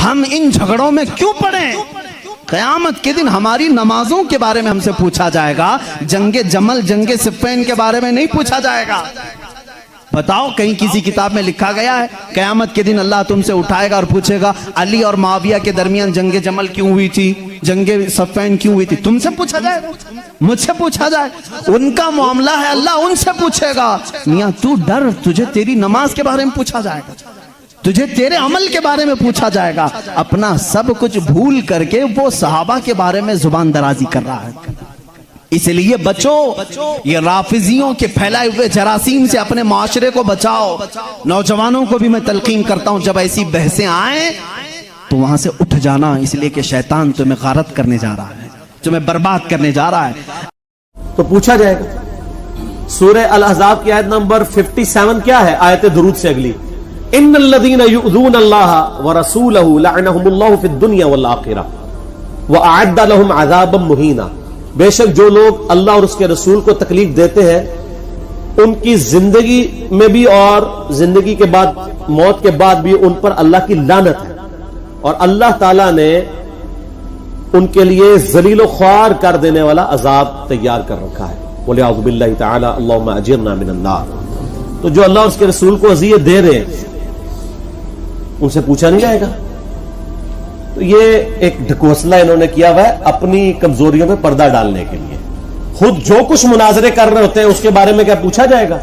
ہم ان جھگڑوں میں کیوں پڑیں؟ قیامت کے دن ہماری نمازوں کے بارے میں ہم سے پوچھا جائے گا، جنگ جمل جنگ صفین کے بارے میں نہیں پوچھا جائے گا۔ بتاؤ کہیں کسی کتاب میں لکھا گیا ہے قیامت کے دن اللہ تم سے اٹھائے گا اور پوچھے گا علی اور معاویہ کے درمیان جنگ جمل کیوں ہوئی تھی، جنگ صفین کیوں ہوئی تھی؟ تم سے پوچھا جائے گا، مجھ سے پوچھا جائے؟ ان کا معاملہ ہے، اللہ ان سے پوچھے گا۔ میاں تو ڈر، تجھے تیری نماز کے بارے میں پوچھا جائے گا، تجھے تیرے عمل کے بارے میں پوچھا جائے گا۔ اپنا سب کچھ بھول کر کے وہ صحابہ کے بارے میں زبان درازی کر رہا ہے۔ اس لیے بچو، یہ رافضیوں کے پھیلائے ہوئے جراثیم سے اپنے معاشرے کو بچاؤ۔ نوجوانوں کو بھی میں تلقین کرتا ہوں جب ایسی بحثیں آئیں تو وہاں سے اٹھ جانا، اس لیے کہ شیطان تمہیں غارت کرنے جا رہا ہے، تمہیں برباد کرنے جا رہا ہے۔ تو پوچھا جائے گا۔ سورہ الاحزاب کی آیت نمبر 57 کیا ہے؟ آیت درود سے اگلی، ان الذین یؤذون اللہ ورسولہ لعنہم اللہ فی الدنیا والآخرہ واعد لہم عذابا مہینا۔ بے شک جو لوگ اللہ اور اس کے رسول کو تکلیف دیتے ہیں ان کی زندگی میں بھی اور زندگی کے بعد، موت کے بعد بھی ان پر اللہ کی لعنت ہے، اور اللہ تعالیٰ نے ان کے لیے ذلیل و خوار کر دینے والا عذاب تیار کر رکھا ہے۔ وَلِعَوْذُ بِاللَّهِ تَعَالَى اللَّهُمَّ أَجِرْنَا مِنَ النَّارِ۔ تو جو اللہ اور اس کے رسول کو اذیت دے رہے ہیں ان سے پوچھا نہیں جائے گا۔ تو یہ ایک ڈھکوسلا انہوں نے کیا ہوا ہے اپنی کمزوریوں میں پردہ ڈالنے کے لیے۔ خود جو کچھ مناظرے کر رہے ہوتے ہیں اس کے بارے میں کیا پوچھا جائے گا؟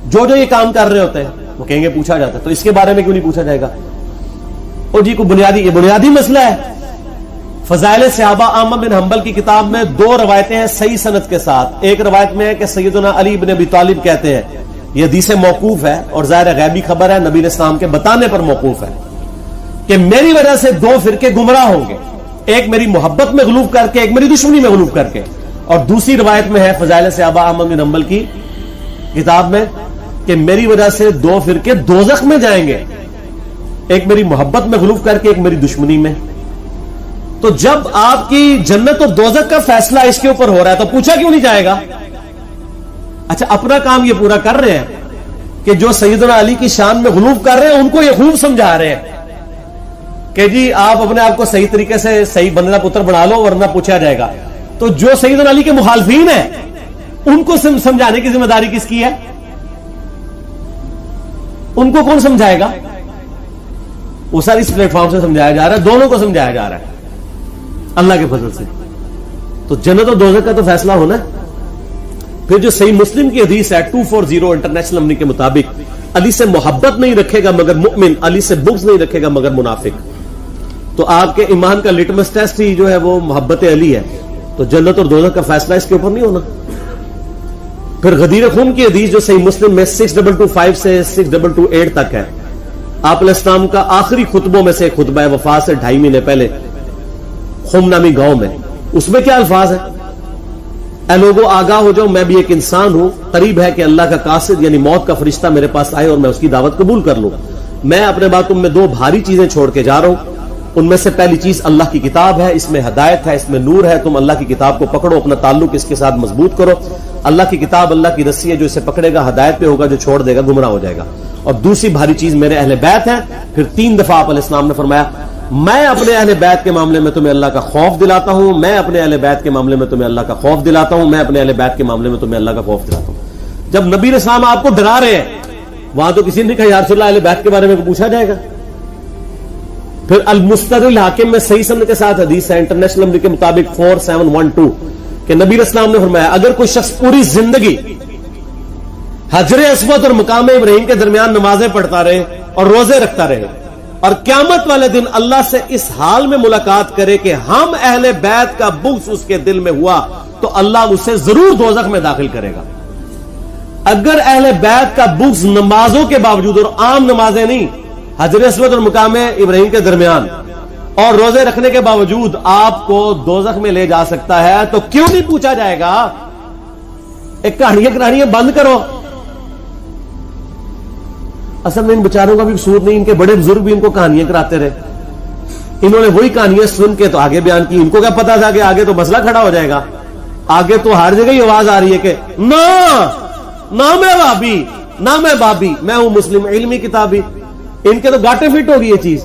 جو یہ کام کر رہے ہوتے ہیں وہ کہیں گے پوچھا جاتا ہے، تو اس کے بارے میں کیوں نہیں پوچھا جائے گا؟ اور جی کوئی یہ بنیادی مسئلہ ہے۔ فضائل صحابہ احمد بن حنبل کی کتاب میں 2 روایتیں ہیں صحیح سند کے ساتھ۔ ایک روایت میں ہے کہ سیدنا علی بن ابی طالب کہتے ہیں، یہ حدیث موقوف ہے اور ظاہر غیبی خبر ہے، نبی علیہ السلام کے بتانے پر موقوف ہے، کہ میری وجہ سے 2 فرقے گمراہ ہوں گے، ایک میری محبت میں غلوب کر کے، ایک میری دشمنی میں غلوب کر کے۔ اور دوسری روایت میں ہے فضائل صحابہ احمد بن حنبل کی کتاب میں کہ میری وجہ سے 2 فرقے دوزخ میں جائیں گے، ایک میری محبت میں غلوب کر کے، ایک میری دشمنی میں۔ تو جب آپ کی جنت اور دوزخ کا فیصلہ اس کے اوپر ہو رہا ہے تو پوچھا کیوں نہیں جائے گا؟ اچھا اپنا کام یہ پورا کر رہے ہیں کہ جو سیدنا علی کی شان میں غلوب کر رہے ہیں ان کو یہ خوب سمجھا رہے ہیں کہ جی آپ اپنے آپ کو صحیح طریقے سے صحیح بندہ پتر بنا لو ورنہ پوچھا جائے گا۔ تو جو سیدنا علی کے مخالفین ہیں ان کو سمجھانے کی ذمہ داری کس کی ہے؟ ان کو کون سمجھائے گا؟ وہ سر اس پلیٹ فارم سے سمجھایا جا رہا ہے، دونوں کو سمجھایا جا رہا ہے اللہ کے فضل سے۔ تو جنت اور دوزخ کا تو فیصلہ ہونا ہے۔ پھر جو صحیح مسلم کی حدیث ہے 240 انٹرنیشنل نمبر کے مطابق، علی سے محبت نہیں رکھے گا مگر مؤمن، علی سے بغض نہیں رکھے گا مگر منافق۔ تو آپ کے ایمان کا لٹمس ٹیسٹ ہی جو ہے وہ محبت علی ہے، تو جنت اور دوزخ کا فیصلہ اس کے اوپر نہیں ہونا۔ پھر غدیر خون کی حدیث جو صحیح مسلم میں 6225 سے 6228 تک ہے، آپ علیہ السلام کا آخری خطبوں میں سے خطبہ وفات سے 2.5 مہینے پہلے خم نامی گاؤں میں، اس میں کیا الفاظ ہیں؟ اے لوگوں آگاہ ہو جاؤ، میں بھی ایک انسان ہوں، قریب ہے کہ اللہ کا قاصد یعنی موت کا فرشتہ میرے پاس آئے اور میں اس کی دعوت قبول کر لوں۔ میں اپنے بعد تم میں 2 بھاری چیزیں چھوڑ کے جا رہا ہوں، ان میں سے پہلی چیز اللہ کی کتاب ہے، اس میں ہدایت ہے، اس میں نور ہے، تم اللہ کی کتاب کو پکڑو، اپنا تعلق اس کے ساتھ مضبوط کرو۔ اللہ کی کتاب اللہ کی رسی ہے، جو اسے پکڑے گا ہدایت پہ ہوگا، جو چھوڑ دے گا گمراہ ہو جائے گا۔ اور دوسری بھاری چیز میرے اہل بیت ہیں۔ پھر 3 دفعہ آپ علیہ السلام نے فرمایا میں اپنے اہل بیت کے معاملے میں تمہیں اللہ کا خوف دلاتا ہوں، میں اپنے اہل بیت کے معاملے میں تمہیں اللہ کا خوف دلاتا ہوں، میں اپنے اہل بیت کے معاملے میں تمہیں اللہ کا خوف دلاتا ہوں۔ جب نبی علیہ السلام آپ کو ڈرا رہے ہیں وہاں تو کسی نے کہا یا رسول اللہ اہل بیت کے بارے میں پوچھا جائے گا؟ پھر المستدرک الحاکم میں صحیح سند کے ساتھ حدیث ہے انٹرنیشنل نمبر کے مطابق 4712 کہ نبی علیہ السلام نے فرمایا اگر کوئی شخص پوری زندگی حجر اسود اور مقام ابراہیم کے درمیان نمازیں پڑھتا رہے اور روزے رکھتا رہے اور قیامت والے دن اللہ سے اس حال میں ملاقات کرے کہ ہم اہل بیت کا بغض اس کے دل میں ہوا تو اللہ اسے ضرور دوزخ میں داخل کرے گا۔ اگر اہل بیت کا بغض نمازوں کے باوجود اور عام نمازیں نہیں، حجر اسود اور مقام ابراہیم کے درمیان اور روزے رکھنے کے باوجود آپ کو دوزخ میں لے جا سکتا ہے تو کیوں نہیں پوچھا جائے گا؟ ایک کہانیاں بند کرو۔ اصل میں ان بچاروں کا بھی قصور نہیں، ان کے بڑے بزرگ بھی ان کو کہانیاں کراتے رہے، انہوں نے وہی کہانیاں سن کے تو آگے بیان کی۔ ان کو کیا پتا تھا کہ آگے تو مسئلہ کھڑا ہو جائے گا، آگے تو ہر جگہ ہی آواز آ رہی ہے کہ نہ میں وہابی نہ میں بابی، میں ہوں مسلم علمی کتابی۔ ان کے تو گاٹے فٹ ہوگی یہ چیز۔